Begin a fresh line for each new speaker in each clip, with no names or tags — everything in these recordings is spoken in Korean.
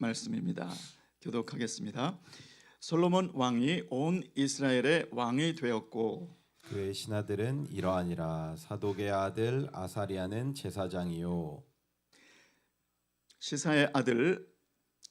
말씀입니다. 교독하겠습니다. 솔로몬 왕이 온 이스라엘의 왕이 되었고
그의 신하들은 이러하니라. 사독의 아들 아사리아는 제사장이요
시사의 아들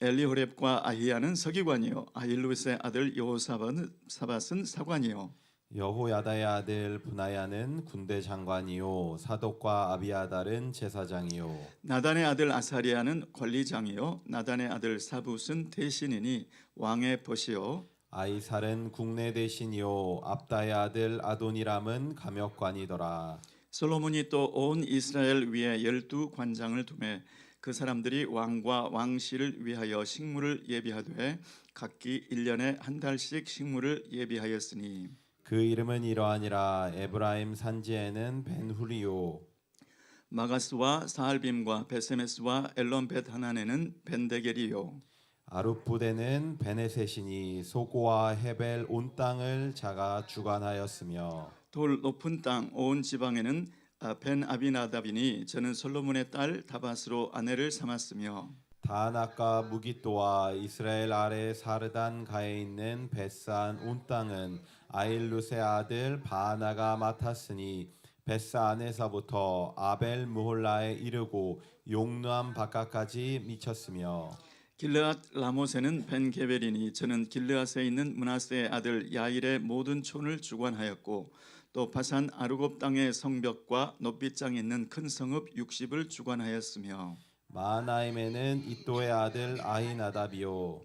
엘리호렙과 아히야는 서기관이요 아힐루스의 아들 여호사밧은 사관이요
여호야다의 아들 분하야는 군대 장관이요 사독과 아비아달은 제사장이요
나단의 아들 아사리아는 관리장이요 나단의 아들 사붓은 대신이니 왕의 벗이요
아이살은 국내 대신이요 압다의 아들 아도니람은 감역관이더라.
솔로몬이 또 온 이스라엘 위에 12관장을 두매 그 사람들이 왕과 왕실을 위하여 식물을 예비하되 각기 1년에 한 달씩 식물을 예비하였으니
그 이름은 이러하니라. 에브라임 산지에는 벤후리요
마가스와 사알빔과 베세메스와 엘론벳 하나네는 벤데겔이요
아룹부데는 베네셋이니 소고와 헤벨 온 땅을 자가 주관하였으며
돌 높은 땅 온 지방에는 벤 아비나답이니 저는 솔로몬의 딸 다밧으로 아내를 삼았으며
다낙과 무기또와 이스라엘 아래 사르단 가에 있는 벳산 온 땅은 아일룻의 아들 바나가 맡았으니 벳산에서부터 아벨 무홀라에 이르고 용ram 바깥까지 미쳤으며
길르앗 라모세는 벤 게벨이니 저는 길르앗에 있는 므낫세의 아들 야일의 모든 촌을 주관하였고 또 바산 아르곱 땅의 성벽과 높이장에 있는 큰 성읍 60을 주관하였으며
마하나임에는 이또의 아들 아히나답이요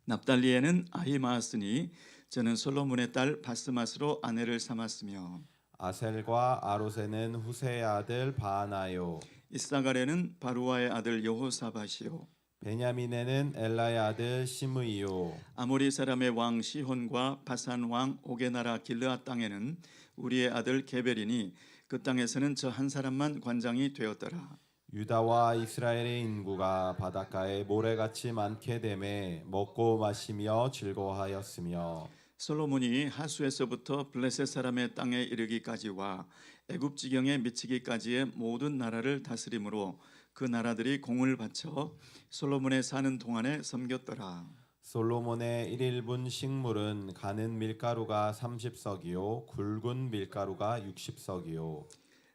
납달리에는 아히마아스니 저는 솔로몬의 딸 바스맛으로 아내를 삼았으며
아셀과 아로세는 후세의 아들 바하나요
이사갈에는 바루아의 아들 여호사밧이요
베냐민에는 엘라의 아들 시므이요
아모리 사람의 왕 시혼과 바산 왕 옥의 나라 길르앗 땅에는 우리의 아들 게벨이니 그 땅에서는 저 한 사람만 관장이 되었더라.
유다와 이스라엘의 인구가 바닷가에 모래같이 많게 되매 먹고 마시며 즐거워하였으며
솔로몬이 하수에서부터 블레셋 사람의 땅에 이르기까지와 애굽 지경에 미치기까지의 모든 나라를 다스림으로 그 나라들이 공을 바쳐 솔로몬의 사는 동안에 섬겼더라.
솔로몬의 1인분 식물은 가는 밀가루가 30석이요 굵은 밀가루가 60석이요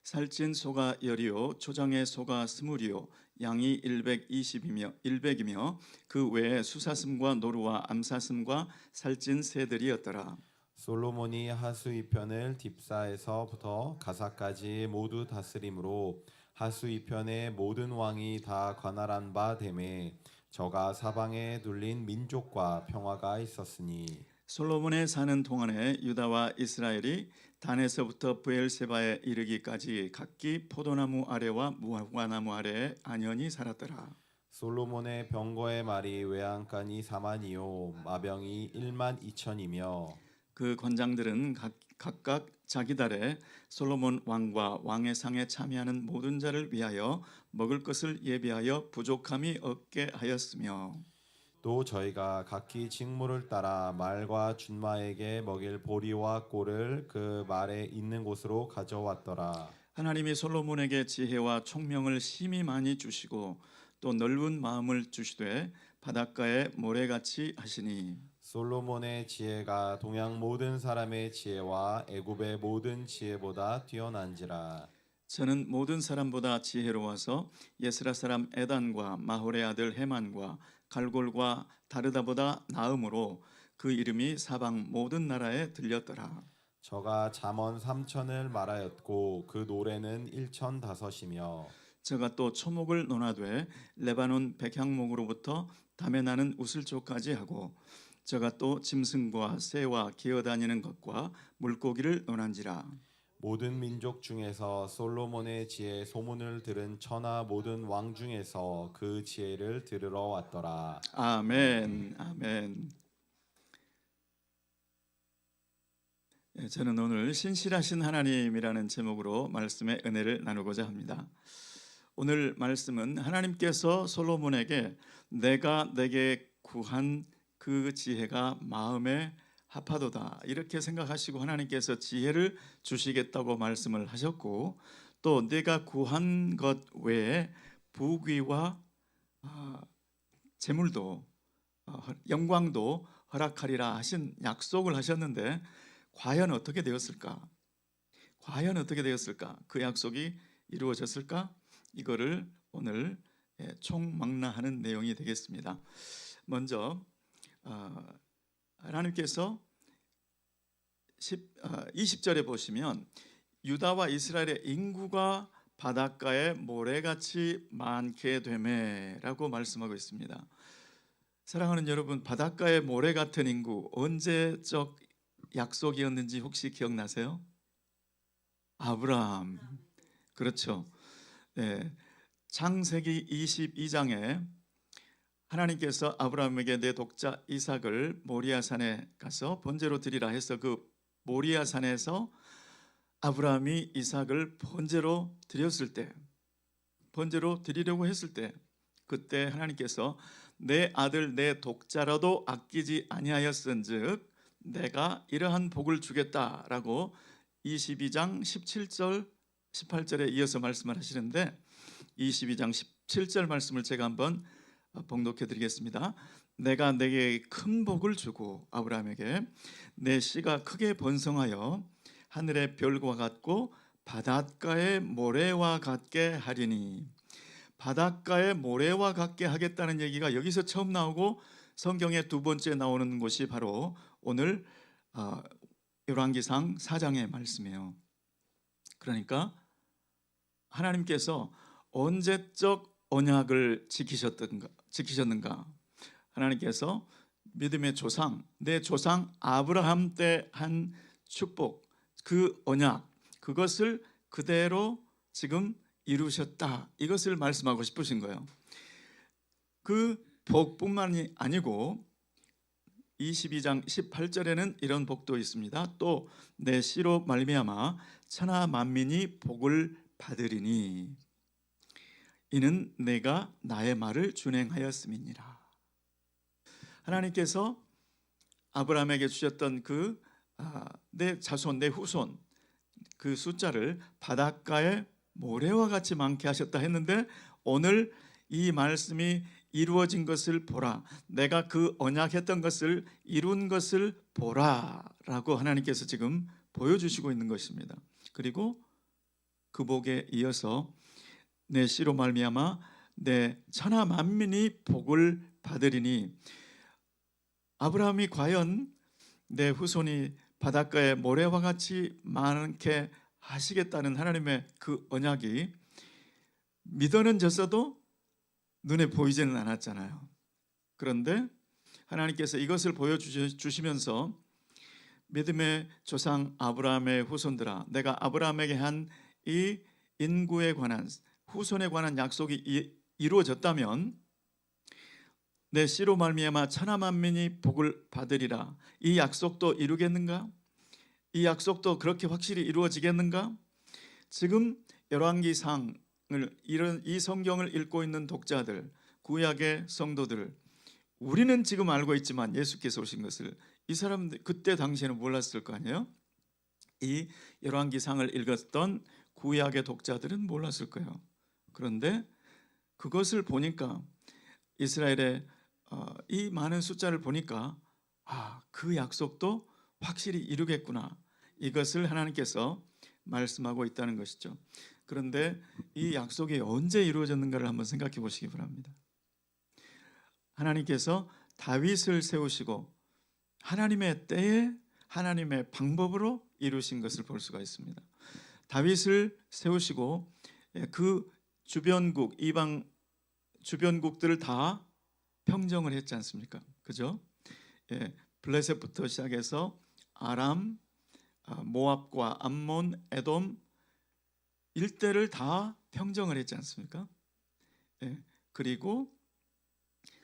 살찐 소가 10이요 초장의 소가 20이요 양이 120이며 그 외에 수사슴과 노루와 암사슴과 살찐 새들이었더라.
솔로몬이 하수 이편을 딥사에서부터 가사까지 모두 다스림으로 하수 이편의 모든 왕이 다 관할한 바 되매 저가 사방에 둘린 민족과 평화가 있었으니
솔로몬의 사는 동안에 유다와 이스라엘이 단에서부터 브엘세바에 이르기까지 각기 포도나무 아래와 무화과나무 아래에 안연히 살았더라.
솔로몬의 병거의 말이 외양간이 4만이요 마병이 1만 2천이며
그 관장들은 각각 자기 달에 솔로몬 왕과 왕의 상에 참여하는 모든 자를 위하여 먹을 것을 예비하여 부족함이 없게 하였으며
또 저희가 각기 직무를 따라 말과 준마에게 먹일 보리와 꼴을 그 말에 있는 곳으로 가져왔더라.
하나님이 솔로몬에게 지혜와 총명을 심히 많이 주시고 또 넓은 마음을 주시되 바닷가에 모래같이 하시니
솔로몬의 지혜가 동양 모든 사람의 지혜와 애굽의 모든 지혜보다 뛰어난지라.
저는 모든 사람보다 지혜로워서 예스라 사람 에단과 마홀의 아들 헤만과 갈골과 다르다보다 나음으로 그 이름이 사방 모든 나라에 들렸더라.
저가 잠언 3천을 말하였고 그 노래는 1,005이며
저가 또 초목을 논하되 레바논 백향목으로부터 담에 나는 우슬초까지 하고 저가 또 짐승과 새와 기어다니는 것과 물고기를 논한지라.
모든 민족 중에서 솔로몬의 지혜 소문을 들은 천하 모든 왕 중에서 그 지혜를 들으러 왔더라.
아멘. 아멘. 저는 오늘 신실하신 하나님이라는 제목으로 말씀의 은혜를 나누고자 합니다. 오늘 말씀은 하나님께서 솔로몬에게 내가 내게 구한 그 지혜가 마음에 합하도다 이렇게 생각하시고 하나님께서 지혜를 주시겠다고 말씀을 하셨고 또 내가 구한 것 외에 부귀와 재물도 영광도 허락하리라 하신 약속을 하셨는데 과연 어떻게 되었을까? 과연 어떻게 되었을까? 그 약속이 이루어졌을까? 이거를 오늘 총망라하는 내용이 되겠습니다. 먼저 하나님께서 20절에 보시면 유다와 이스라엘의 인구가 바닷가에 모래같이 많게 되매라고 말씀하고 있습니다. 사랑하는 여러분, 바닷가에 모래 같은 인구 언제적 약속이었는지 혹시 기억나세요? 아브라함. 그렇죠. 네. 창세기 22장에 하나님께서 아브라함에게 내 독자 이삭을 모리아산에 가서 번제로 드리라 해서 그 모리아산에서 아브라함이 이삭을 번제로 드렸을 때, 번제로 드리려고 했을 때, 그때 하나님께서 내 아들 내 독자라도 아끼지 아니하였은즉 내가 이러한 복을 주겠다라고 22장 17절 18절에 이어서 말씀을 하시는데, 22장 17절 말씀을 제가 한번 봉독해 드리겠습니다. 내가 내게 큰 복을 주고 아브라함에게 내 씨가 크게 번성하여 하늘의 별과 같고 바닷가의 모래와 같게 하리니. 바닷가의 모래와 같게 하겠다는 얘기가 여기서 처음 나오고 성경의 두 번째 나오는 곳이 바로 오늘 열왕기상 4장의 말씀이에요. 그러니까 하나님께서 언제적 언약을 지키셨는가? 하나님께서 믿음의 조상, 내 조상 아브라함 때 한 축복, 그 언약, 그것을 그대로 지금 이루셨다. 이것을 말씀하고 싶으신 거예요. 그 복뿐만이 아니고 22장 18절에는 이런 복도 있습니다. 또 내 씨로 말미암아 천하 만민이 복을 받으리니 이는 내가 나의 말을 준행하였음이니라. 하나님께서 아브라함에게 주셨던 내 자손, 내 후손 그 숫자를 바닷가에 모래와 같이 많게 하셨다 했는데 오늘 이 말씀이 이루어진 것을 보라. 내가 그 언약했던 것을 이룬 것을 보라라고 하나님께서 지금 보여주시고 있는 것입니다. 그리고 그 복에 이어서 내 씨로 말미암아 내 천하 만민이 복을 받으리니, 아브라함이 과연 내 후손이 바닷가에 모래와 같이 많게 하시겠다는 하나님의 그 언약이 믿어는 졌어도 눈에 보이지는 않았잖아요. 그런데 하나님께서 이것을 보여주시면서 믿음의 조상 아브라함의 후손들아, 내가 아브라함에게 한 이 인구에 관한 후손에 관한 약속이 이루어졌다면 내 씨로 말미암아 천하 만민이 복을 받으리라. 이 약속도 이루겠는가? 이 약속도 그렇게 확실히 이루어지겠는가? 지금 열왕기상을 이 성경을 읽고 있는 독자들, 구약의 성도들, 우리는 지금 알고 있지만 예수께서 오신 것을 이 사람들 그때 당시에는 몰랐을 거 아니에요? 이 열왕기상을 읽었던 구약의 독자들은 몰랐을 거예요. 그런데 그것을 보니까 이스라엘의 이 많은 숫자를 보니까 그 약속도 확실히 이루겠구나. 이것을 하나님께서 말씀하고 있다는 것이죠. 그런데 이 약속이 언제 이루어졌는가를 한번 생각해 보시기 바랍니다. 하나님께서 다윗을 세우시고 하나님의 때에 하나님의 방법으로 이루신 것을 볼 수가 있습니다. 다윗을 세우시고 그 주변국, 이방 주변국들을 다 평정을 했지 않습니까? 그죠? 블레셋부터 시작해서 아람, 모압과 암몬, 에돔 일대를 다 평정을 했지 않습니까? 그리고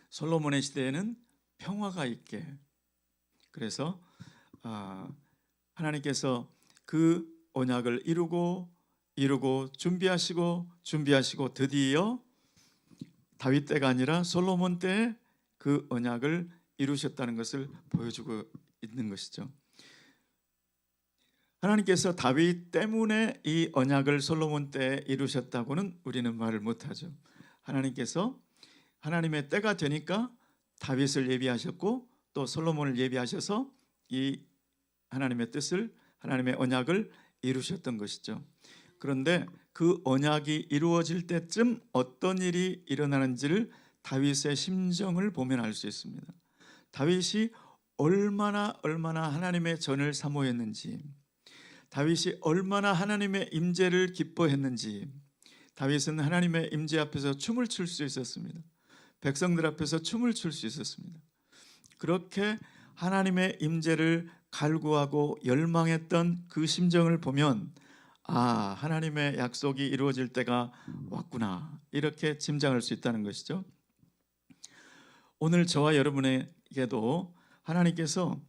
솔로몬의 시대에는 평화가 있게, 그래서 하나님께서 그 언약을 이루고 준비하시고 드디어 다윗 때가 아니라 솔로몬 때에 그 언약을 이루셨다는 것을 보여주고 있는 것이죠. 하나님께서 다윗 때문에 이 언약을 솔로몬 때에 이루셨다고는 우리는 말을 못하죠. 하나님께서 하나님의 때가 되니까 다윗을 예비하셨고 또 솔로몬을 예비하셔서 이 하나님의 뜻을, 하나님의 언약을 이루셨던 것이죠. 그런데 그 언약이 이루어질 때쯤 어떤 일이 일어나는지를 다윗의 심정을 보면 알 수 있습니다. 다윗이 얼마나 하나님의 전을 사모했는지, 다윗이 얼마나 하나님의 임재를 기뻐했는지, 다윗은 하나님의 임재 앞에서 춤을 출 수 있었습니다. 백성들 앞에서 춤을 출 수 있었습니다. 그렇게 하나님의 임재를 갈구하고 열망했던 그 심정을 보면 하나님의 약속이 이루어질 때가 왔구나, 이렇게 짐작할 수 있다는 것이죠. 오늘 저와 여러분에게도 하나님께서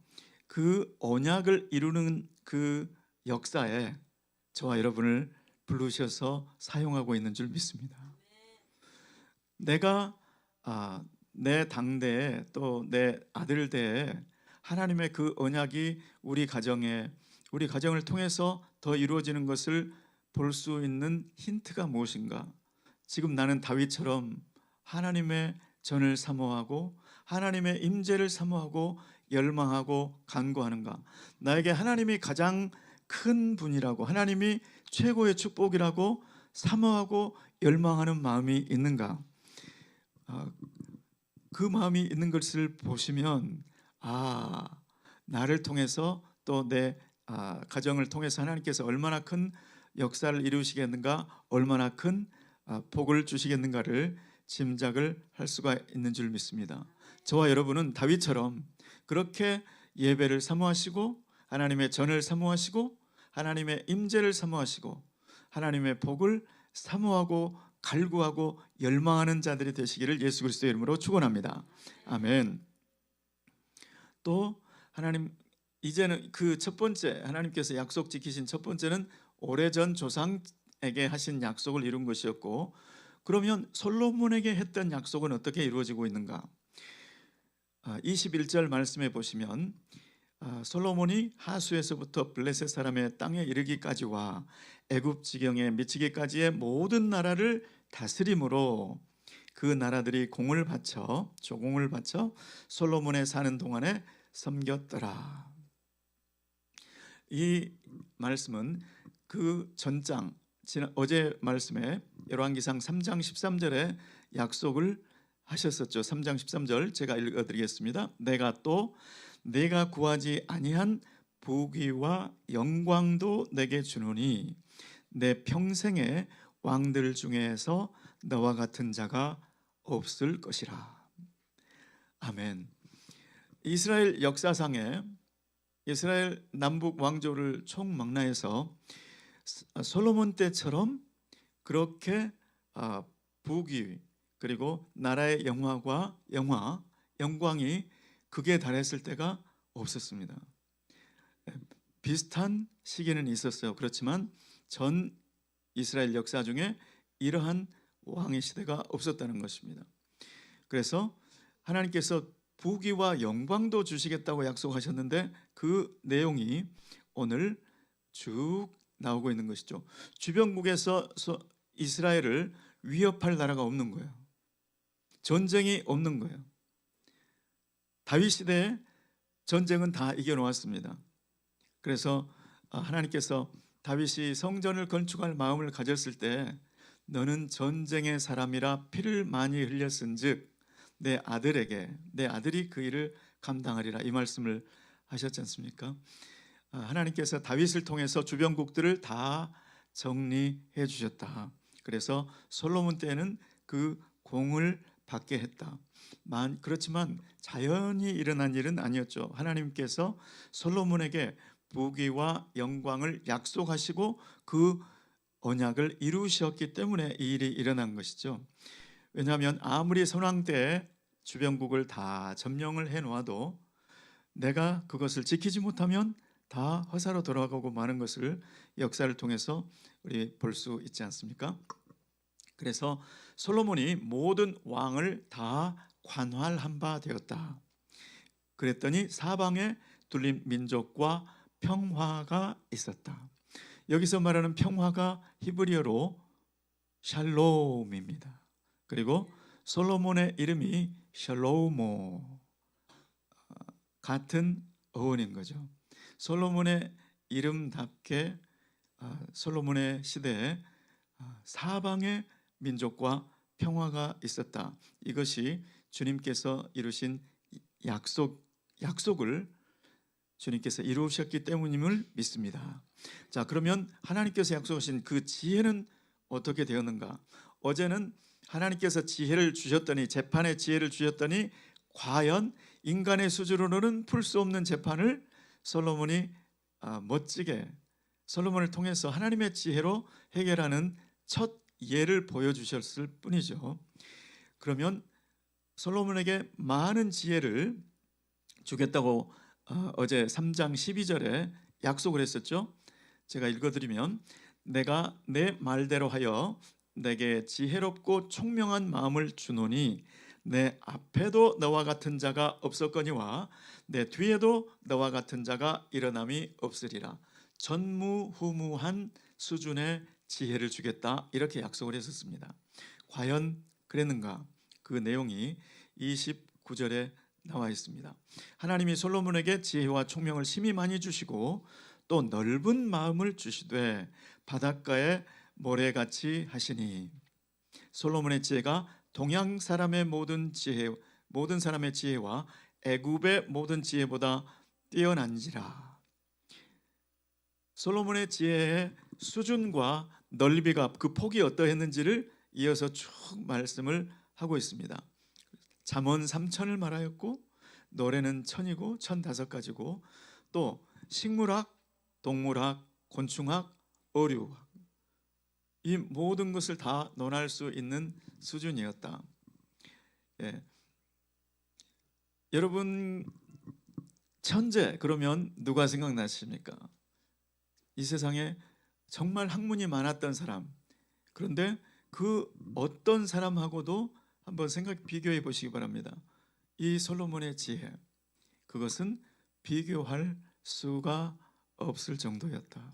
그 언약을 이루는 그 역사에 저와 여러분을 부르셔서 사용하고 있는 줄 믿습니다. 내가 내 당대에 또 내 아들대에 하나님의 그 언약이 우리 가정을 통해서 더 이루어지는 것을 볼 수 있는 힌트가 무엇인가? 지금 나는 다윗처럼 하나님의 전을 사모하고 하나님의 임재를 사모하고 열망하고 간구하는가? 나에게 하나님이 가장 큰 분이라고, 하나님이 최고의 축복이라고 사모하고 열망하는 마음이 있는가? 그 마음이 있는 것을 보시면 나를 통해서 또 내 가정을 통해서 하나님께서 얼마나 큰 역사를 이루시겠는가, 얼마나 큰 복을 주시겠는가를 짐작을 할 수가 있는 줄 믿습니다. 저와 여러분은 다윗처럼 그렇게 예배를 사모하시고 하나님의 전을 사모하시고 하나님의 임재를 사모하시고 하나님의 복을 사모하고 갈구하고 열망하는 자들이 되시기를 예수 그리스도의 이름으로 축원합니다. 아멘. 또 하나님, 이제는 그 첫 번째, 하나님께서 약속 지키신 첫 번째는 오래전 조상에게 하신 약속을 이룬 것이었고, 그러면 솔로몬에게 했던 약속은 어떻게 이루어지고 있는가? 21절 말씀해 보시면 솔로몬이 하수에서부터 블레셋 사람의 땅에 이르기까지와 애굽 지경에 미치기까지의 모든 나라를 다스림으로 그 나라들이 조공을 바쳐 솔로몬의 사는 동안에 섬겼더라. 이 말씀은 그 전장, 어제 말씀에 열왕기상 3장 13절에 약속을 하셨었죠. 3장 13절 제가 읽어드리겠습니다. 내가 구하지 아니한 부귀와 영광도 내게 주노니 내 평생의 왕들 중에서 너와 같은 자가 없을 것이라. 아멘. 이스라엘 역사상에 이스라엘 남북 왕조를 총망라해서 솔로몬 때처럼 그렇게 부귀 그리고 나라의 영광이 극에 달했을 때가 없었습니다. 비슷한 시기는 있었어요. 그렇지만 전 이스라엘 역사 중에 이러한 왕의 시대가 없었다는 것입니다. 그래서 하나님께서 부귀와 영광도 주시겠다고 약속하셨는데 그 내용이 오늘 쭉 나오고 있는 것이죠. 주변국에서 이스라엘을 위협할 나라가 없는 거예요. 전쟁이 없는 거예요. 다윗 시대에 전쟁은 다 이겨놓았습니다. 그래서 하나님께서 다윗이 성전을 건축할 마음을 가졌을 때 너는 전쟁의 사람이라 피를 많이 흘렸은즉 내 아들이 그 일을 감당하리라, 이 말씀을 하셨지 않습니까? 하나님께서 다윗을 통해서 주변국들을 다 정리해 주셨다. 그래서 솔로몬 때에는 그 공을 받게 했다. 그렇지만 자연히 일어난 일은 아니었죠. 하나님께서 솔로몬에게 부귀와 영광을 약속하시고 그 언약을 이루셨기 때문에 이 일이 일어난 것이죠. 왜냐하면 아무리 선왕 때에 주변국을 다 점령을 해놓아도 내가 그것을 지키지 못하면 다 허사로 돌아가고 마는 것을 역사를 통해서 우리 볼 수 있지 않습니까? 그래서 솔로몬이 모든 왕을 다 관할한 바 되었다. 그랬더니 사방에 둘린 민족과 평화가 있었다. 여기서 말하는 평화가 히브리어로 샬롬입니다. 그리고 솔로몬의 이름이 샬로모, 같은 어원인 거죠. 솔로몬의 이름답게 솔로몬의 시대에 사방의 민족과 평화가 있었다. 이것이 주님께서 이루신 약속을 주님께서 이루셨기 때문임을 믿습니다. 자, 그러면 하나님께서 약속하신 그 지혜는 어떻게 되었는가? 어제는 하나님께서 지혜를 주셨더니, 재판의 지혜를 주셨더니 과연 인간의 수준으로는 풀 수 없는 재판을 솔로몬이 멋지게 솔로몬을 통해서 하나님의 지혜로 해결하는 첫 예를 보여주셨을 뿐이죠. 그러면 솔로몬에게 많은 지혜를 주겠다고 어제 3장 12절에 약속을 했었죠. 제가 읽어드리면, 내가 내 말대로 하여 내게 지혜롭고 총명한 마음을 주노니 내 앞에도 너와 같은 자가 없었거니와 내 뒤에도 너와 같은 자가 일어남이 없으리라. 전무후무한 수준의 지혜를 주겠다, 이렇게 약속을 했었습니다. 과연 그랬는가? 그 내용이 29절에 나와 있습니다. 하나님이 솔로몬에게 지혜와 총명을 심히 많이 주시고 또 넓은 마음을 주시되 바닷가에 모래같이 하시니, 솔로몬의 지혜가 동양 사람의 모든 사람의 지혜와 애굽의 모든 지혜보다 뛰어난지라. 솔로몬의 지혜의 수준과 넓이가, 그 폭이 어떠했는지를 이어서 쭉 말씀을 하고 있습니다. 잠언 3천을 말하였고 노래는 1000이고 1005가지고 또 식물학, 동물학, 곤충학, 어류학, 이 모든 것을 다 논할 수 있는 수준이었다. 예. 여러분, 천재 그러면 누가 생각나십니까? 이 세상에 정말 학문이 많았던 사람, 그런데 그 어떤 사람하고도 한번 비교해 보시기 바랍니다. 이 솔로몬의 지혜, 그것은 비교할 수가 없을 정도였다.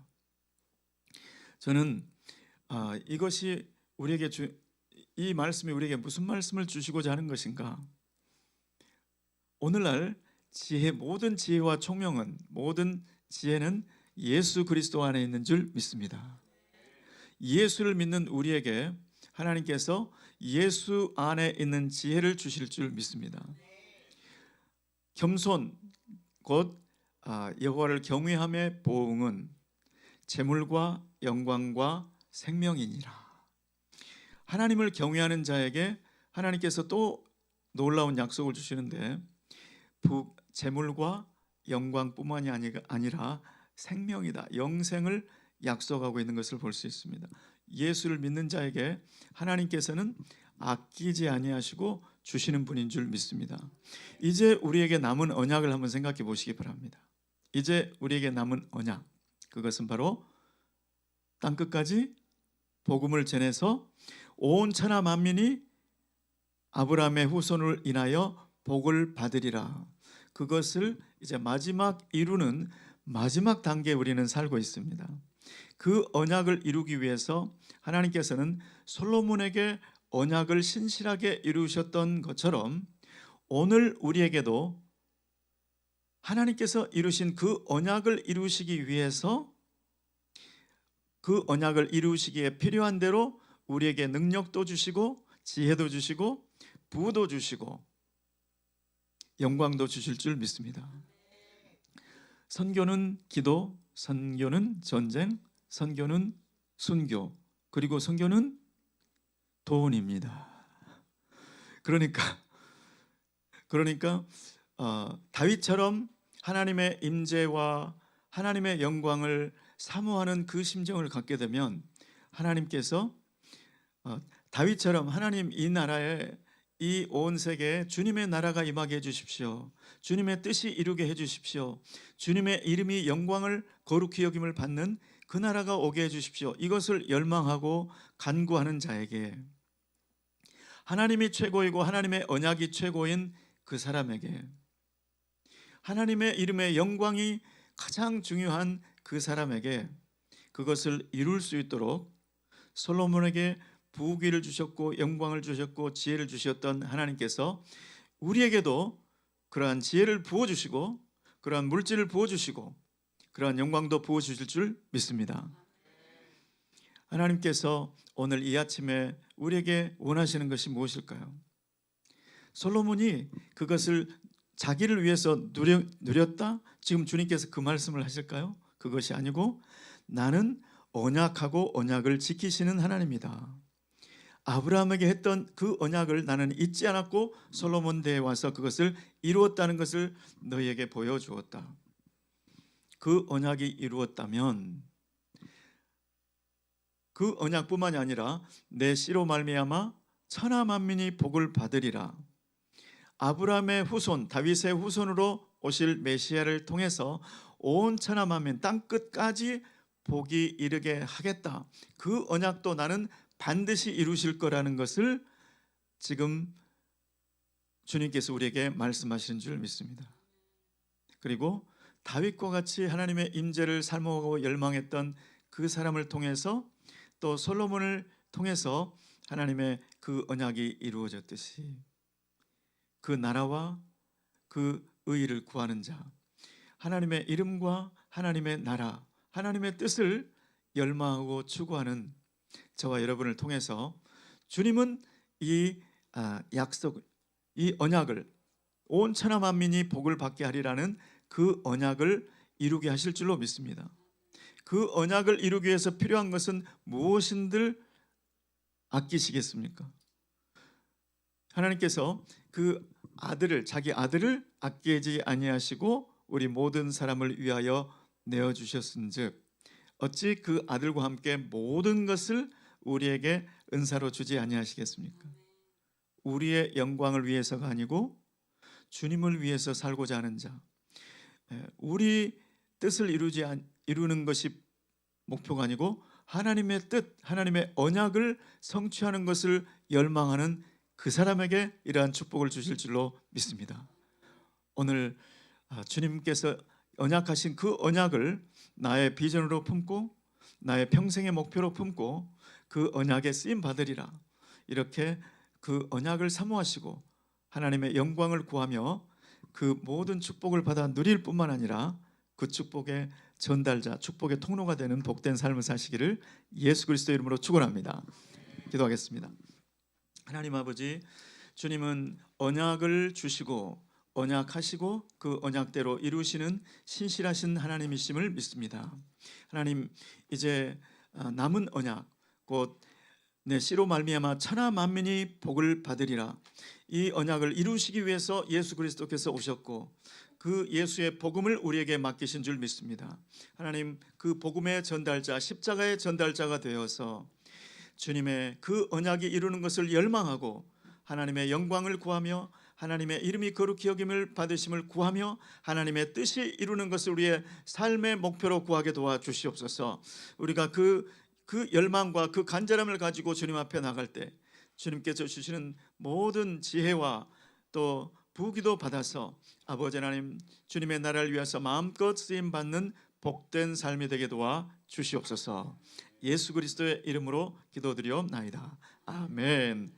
저는 이것이 우리에게 이 말씀이 우리에게 무슨 말씀을 주시고자 하는 것인가? 오늘날 모든 지혜와 총명은, 모든 지혜는 예수 그리스도 안에 있는 줄 믿습니다. 예수를 믿는 우리에게 하나님께서 예수 안에 있는 지혜를 주실 줄 믿습니다. 겸손, 곧 여호와를 경외함의 보응은 재물과 영광과 생명이니라. 하나님을 경외하는 자에게 하나님께서 또 놀라운 약속을 주시는데, 재물과 영광뿐만이 아니라 생명이다, 영생을 약속하고 있는 것을 볼 수 있습니다. 예수를 믿는 자에게 하나님께서는 아끼지 아니하시고 주시는 분인 줄 믿습니다. 이제 우리에게 남은 언약을 한번 생각해 보시기 바랍니다. 이제 우리에게 남은 언약, 그것은 바로 땅끝까지 복음을 전해서 온 천하 만민이 아브라함의 후손을 인하여 복을 받으리라. 그것을 이제 이루는 마지막 단계에 우리는 살고 있습니다. 그 언약을 이루기 위해서 하나님께서는 솔로몬에게 언약을 신실하게 이루셨던 것처럼 오늘 우리에게도 하나님께서 이루신 그 언약을 이루시기 위해서, 그 언약을 이루시기에 필요한 대로 우리에게 능력도 주시고 지혜도 주시고 부도 주시고 영광도 주실 줄 믿습니다. 선교는 기도, 선교는 전쟁, 선교는 순교, 그리고 선교는 돈입니다. 그러니까 다윗처럼 하나님의 임재와 하나님의 영광을 사모하는 그 심정을 갖게 되면 하나님께서 다윗처럼, 하나님, 이 나라에, 이 온 세계에 주님의 나라가 임하게 해주십시오, 주님의 뜻이 이루게 해주십시오, 주님의 이름이 영광을 거룩히 여김을 받는 그 나라가 오게 해주십시오, 이것을 열망하고 간구하는 자에게, 하나님이 최고이고 하나님의 언약이 최고인 그 사람에게, 하나님의 이름의 영광이 가장 중요한 그 사람에게 그것을 이룰 수 있도록 솔로몬에게 부귀를 주셨고 영광을 주셨고 지혜를 주셨던 하나님께서 우리에게도 그러한 지혜를 부어주시고 그러한 물질을 부어주시고 그러한 영광도 부어주실 줄 믿습니다. 하나님께서 오늘 이 아침에 우리에게 원하시는 것이 무엇일까요? 솔로몬이 그것을 자기를 위해서 누렸다? 지금 주님께서 그 말씀을 하실까요? 그것이 아니고 나는 언약하고 언약을 지키시는 하나님이다. 아브라함에게 했던 그 언약을 나는 잊지 않았고 솔로몬 대에 와서 그것을 이루었다는 것을 너희에게 보여주었다. 그 언약이 이루었다면 그 언약뿐만이 아니라 내 씨로 말미암아 천하 만민이 복을 받으리라. 아브라함의 후손 다윗의 후손으로 오실 메시아를 통해서 온 천하 만민 땅끝까지 복이 이르게 하겠다. 그 언약도 나는 반드시 이루실 거라는 것을 지금 주님께서 우리에게 말씀하시는 줄 믿습니다. 그리고 다윗과 같이 하나님의 임재를 사모하고 열망했던 그 사람을 통해서 또 솔로몬을 통해서 하나님의 그 언약이 이루어졌듯이 그 나라와 그 의의를 구하는 자, 하나님의 이름과 하나님의 나라, 하나님의 뜻을 열망하고 추구하는 저와 여러분을 통해서 주님은 이 약속, 이 언약을 온 천하 만민이 복을 받게 하리라는 그 언약을 이루게 하실 줄로 믿습니다. 그 언약을 이루기 위해서 필요한 것은 무엇인들 아끼시겠습니까? 하나님께서 그 아들을 자기 아들을 아끼지 아니하시고 우리 모든 사람을 위하여 내어 주셨은즉 어찌 그 아들과 함께 모든 것을 우리에게 은사로 주지 아니하시겠습니까? 우리의 영광을 위해서가 아니고 주님을 위해서 살고자 하는 자, 우리 뜻을 이루는 것이 목표가 아니고 하나님의 뜻, 하나님의 언약을 성취하는 것을 열망하는 그 사람에게 이러한 축복을 주실 줄로 믿습니다. 오늘 주님께서 언약하신 그 언약을 나의 비전으로 품고 나의 평생의 목표로 품고 그 언약에 쓰임 받으리라. 이렇게 그 언약을 사모하시고 하나님의 영광을 구하며 그 모든 축복을 받아 누릴 뿐만 아니라 그 축복의 전달자, 축복의 통로가 되는 복된 삶을 사시기를 예수 그리스도 이름으로 축원합니다. 기도하겠습니다. 하나님 아버지, 주님은 언약을 주시고 언약하시고 그 언약대로 이루시는 신실하신 하나님이심을 믿습니다. 하나님, 이제 남은 언약 곧 내 씨로 말미암아 천하 만민이 복을 받으리라. 이 언약을 이루시기 위해서 예수 그리스도께서 오셨고 그 예수의 복음을 우리에게 맡기신 줄 믿습니다. 하나님, 그 복음의 전달자, 십자가의 전달자가 되어서 주님의 그 언약이 이루는 것을 열망하고 하나님의 영광을 구하며 하나님의 이름이 거룩히 여김을 받으심을 구하며 하나님의 뜻이 이루는 것을 우리의 삶의 목표로 구하게 도와주시옵소서. 우리가 그 열망과 그 간절함을 가지고 주님 앞에 나갈 때 주님께서 주시는 모든 지혜와 또 부귀도 받아서 아버지 하나님, 주님의 나라를 위해서 마음껏 쓰임 받는 복된 삶이 되게 도와 주시옵소서. 예수 그리스도의 이름으로 기도드리옵나이다. 아멘.